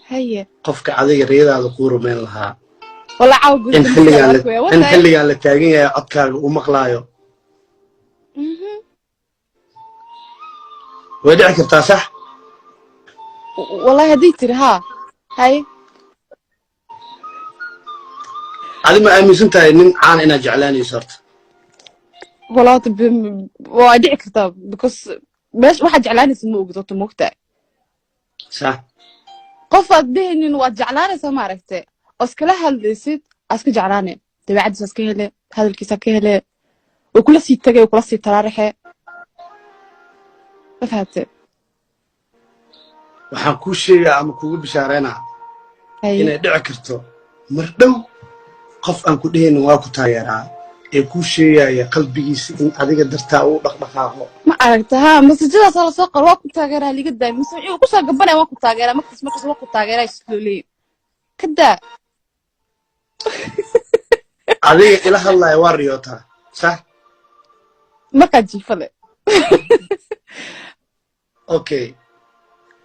هي qofka adiga riyadaada ku rumayn lahaa والله عاو قلت in مسكين أكوية وطاي xilligan la taagan yahay codkaaga uu maqlaayo way dhici kartaa sax والله هديت ها هاي adi ma aaminsan tahay nin caan inaad jeclaanayso horta والله وادعي كتاب بكس باش واحد جعلاني اسمه قطط مقطع sax قفت به إن واد جعلاني سما عرفته أسكلها هالديسيت أسك جعلاني تبعد أسكيله هذا الكيس أسكيله وكل شيء تجي وكل شيء ترارحه ما فهمت waxaan kuu sheegaa ama kugu bishaareynaa هاي inay dhici karto mar dhow qof aan ku dhehaynin waa ku taageeraa ee kuu sheegaya qalbigiisa in adiga dartaa uu dhaqdhaqaaqo ما عرفتها مسجدها صار سوق الوقت تاجرها اللي قدام مسوي وكل شيء قبنا وقت تاجرها مكتس وقت تاجرها يسلولي كده adiga ila hadlaya waa riyootaa sax ما كان جيفله okay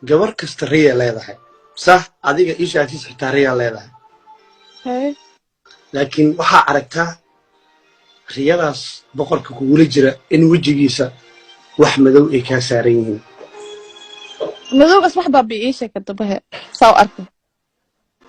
gabar kasta riya leedahay sax adiga ishaatiis xitaa riya leedahay هاي laakiin waxaa aragtaa riyadaas boqorka kugula jira in wejigiisa wax madow ay kaa saaran yihiin مذوق أصبح بابي إيش كده به ساو أركب